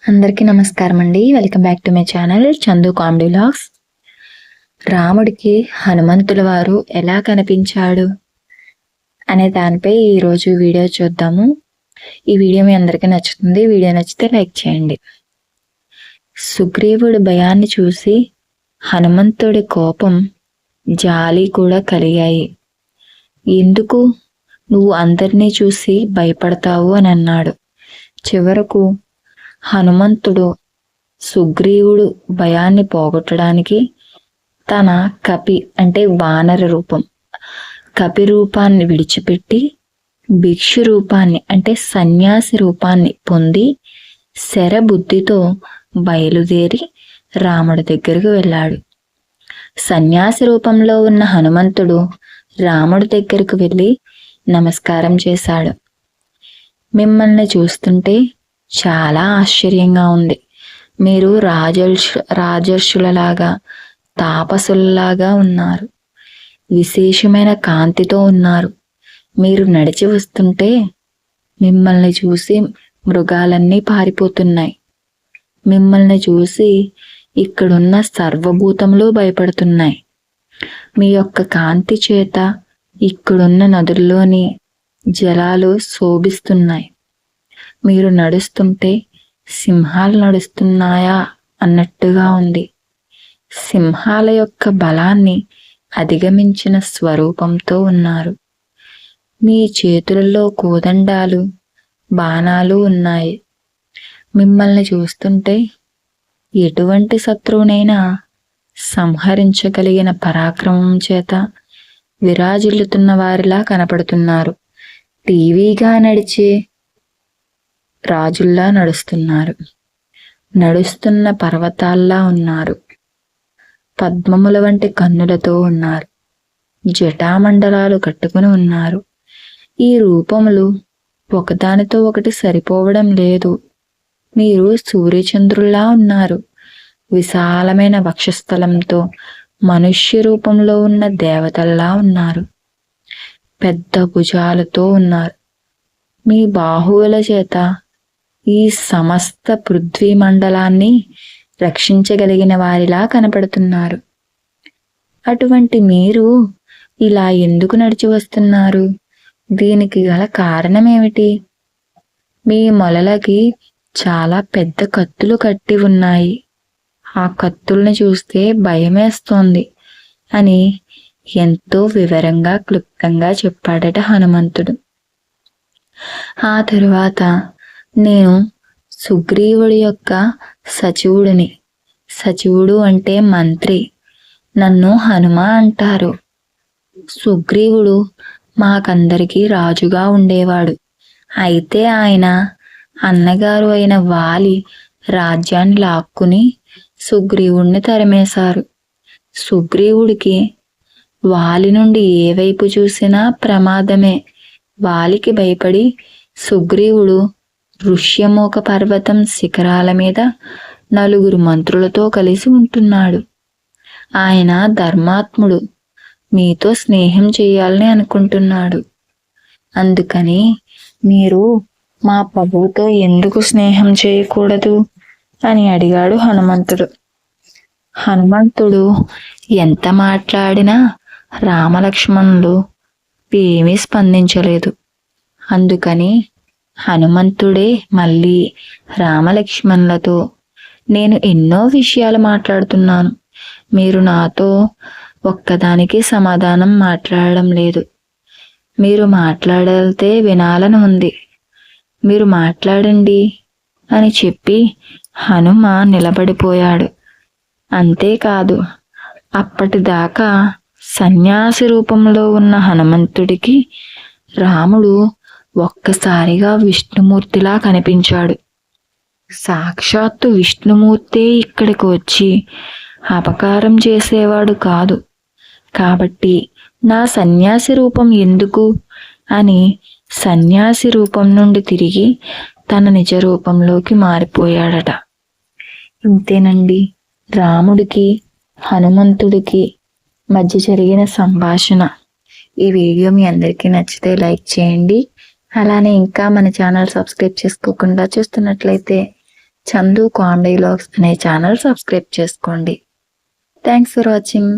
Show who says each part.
Speaker 1: అందరికీ నమస్కారం అండి. Welcome back to my channel Chandu comedy vlogs. రాముడికి హనుమంతుల వారు ఎలా కనిపించాడు అనే దానిపై ఈరోజు వీడియో చూద్దాము. ఈ వీడియో మీ అందరికీ నచ్చుతుంది. వీడియో నచ్చితే లైక్ చేయండి. సుగ్రీవుడి భయాన్ని చూసి హనుమంతుడి కోపం, జాలి కూడా కలిగాయి. ఎందుకు నువ్వు అందరినీ చూసి భయపడతావు అని అన్నాడు. చివరకు హనుమంతుడు సుగ్రీవుడు భయాన్ని పోగొట్టడానికి తన కపి అంటే వానర రూపం, కపి రూపాన్ని విడిచిపెట్టి భిక్షు రూపాన్ని అంటే సన్యాసి రూపాన్ని పొంది శరబుద్ధితో బయలుదేరి రాముడి దగ్గరకు వెళ్ళాడు. సన్యాసి రూపంలో ఉన్న హనుమంతుడు రాముడి దగ్గరకు వెళ్ళి నమస్కారం చేశాడు. మిమ్మల్ని చూస్తుంటే చాలా ఆశ్చర్యంగా ఉంది. మీరు రాజర్షులలాగా తాపసులలాగా ఉన్నారు. విశేషమైన కాంతితో ఉన్నారు. మీరు నడిచి వస్తుంటే మిమ్మల్ని చూసి మృగాలన్నీ పారిపోతున్నాయి. మిమ్మల్ని చూసి ఇక్కడున్న సర్వభూతములు భయపడుతున్నాయి. మీ యొక్క కాంతి చేత ఇక్కడున్న నదుల్లోని జలాలు శోభిస్తున్నాయి. మీరు నడుస్తుంటే సింహాలు నడుస్తున్నాయా అన్నట్టుగా ఉంది. సింహాల యొక్క బలాన్ని అధిగమించిన స్వరూపంతో ఉన్నారు. మీ చేతులలో కోదండాలు, బాణాలు ఉన్నాయి. మిమ్మల్ని చూస్తుంటే ఎటువంటి శత్రువునైనా సంహరించగలిగిన పరాక్రమం చేత విరాజిల్లుతున్న వారిలా కనపడుతున్నారు. టీవీగా నడిచే రాజుల్లా నడుస్తున్నారు. నడుస్తున్న పర్వతాల్లా ఉన్నారు. పద్మముల వంటి కన్నులతో ఉన్నారు. జటామండలాలు కట్టుకుని ఉన్నారు. ఈ రూపములు ఒకదానితో ఒకటి సరిపోవడం లేదు. మీరు సూర్యచంద్రుల్లా ఉన్నారు. విశాలమైన వక్షస్థలంతో మనుష్య రూపంలో ఉన్న దేవతల్లా ఉన్నారు. పెద్ద భుజాలతో ఉన్నారు. మీ బాహువుల చేత ఈ సమస్త పృథ్వీ మండలాన్ని రక్షించగలిగిన వారిలా కనపడుతున్నారు. అటువంటి మీరు ఇలా ఎందుకు నడిచి వస్తున్నారు? దీనికి గల కారణం ఏమిటి? మీ మొలలకి చాలా పెద్ద కత్తులు కట్టి ఉన్నాయి. ఆ కత్తుల్ని చూస్తే భయమేస్తోంది అని ఎంతో వివరంగా క్లుప్తంగా చెప్పాడట హనుమంతుడు. ఆ తరువాత నేను సుగ్రీవుడి యొక్క సచివుడిని. సచివుడు అంటే మంత్రి. నన్ను హనుమ అంటారు. సుగ్రీవుడు మాకందరికీ రాజుగా ఉండేవాడు. అయితే ఆయన అన్నగారు అయిన వాలి రాజ్యాన్ని లాక్కుని సుగ్రీవుడిని తరిమేశారు. సుగ్రీవుడికి వాలి నుండి ఏ వైపు చూసినా ప్రమాదమే. వాలికి భయపడి సుగ్రీవుడు ఋష్యమూక పర్వతం శిఖరాల మీద 4 మంత్రులతో కలిసి ఉంటున్నాడు. ఆయన ధర్మాత్ముడు. మీతో స్నేహం చేయాలని అనుకుంటున్నాడు. అందుకని మీరు మా ప్రభువుతో ఎందుకు స్నేహం చేయకూడదు అని అడిగాడు హనుమంతుడు. హనుమంతుడు ఎంత మాట్లాడినా రామలక్ష్మణులు ఏమీ స్పందించలేదు. అందుకని హనుమంతుడే మళ్ళీ రామలక్ష్మణులతో, నేను ఎన్నో విషయాలు మాట్లాడుతున్నాను. మీరు నాతో ఒక్కదానికి సమాధానం మాట్లాడడం లేదు. మీరు మాట్లాడితే వినాలని ఉంది. మీరు మాట్లాడండి అని చెప్పి హనుమ నిలబడిపోయాడు. అంతేకాదు, అప్పటిదాకా సన్యాసి రూపంలో ఉన్న హనుమంతుడికి రాముడు ఒక్కసారిగా విష్ణుమూర్తిలా కనిపించాడు. సాక్షాత్తు విష్ణుమూర్తే ఇక్కడికి వచ్చి అపకారం చేసేవాడు కాదు. కాబట్టి నా సన్యాసి రూపం ఎందుకు అని సన్యాసి రూపం నుండి తిరిగి తన నిజ రూపంలోకి మారిపోయాడట. ఇంతేనండి రాముడికి హనుమంతుడికి మధ్య జరిగిన సంభాషణ. ఈ వీడియో మీ అందరికీ నచ్చితే లైక్ చేయండి. అలానే ఇంకా మన ఛానల్ సబ్స్క్రైబ్ చేసుకోకుండా చూస్తున్నట్లయితే చందు కామెడీ వ్లాగ్స్ అనే ఛానల్ సబ్స్క్రైబ్ చేసుకోండి. Thanks for watching.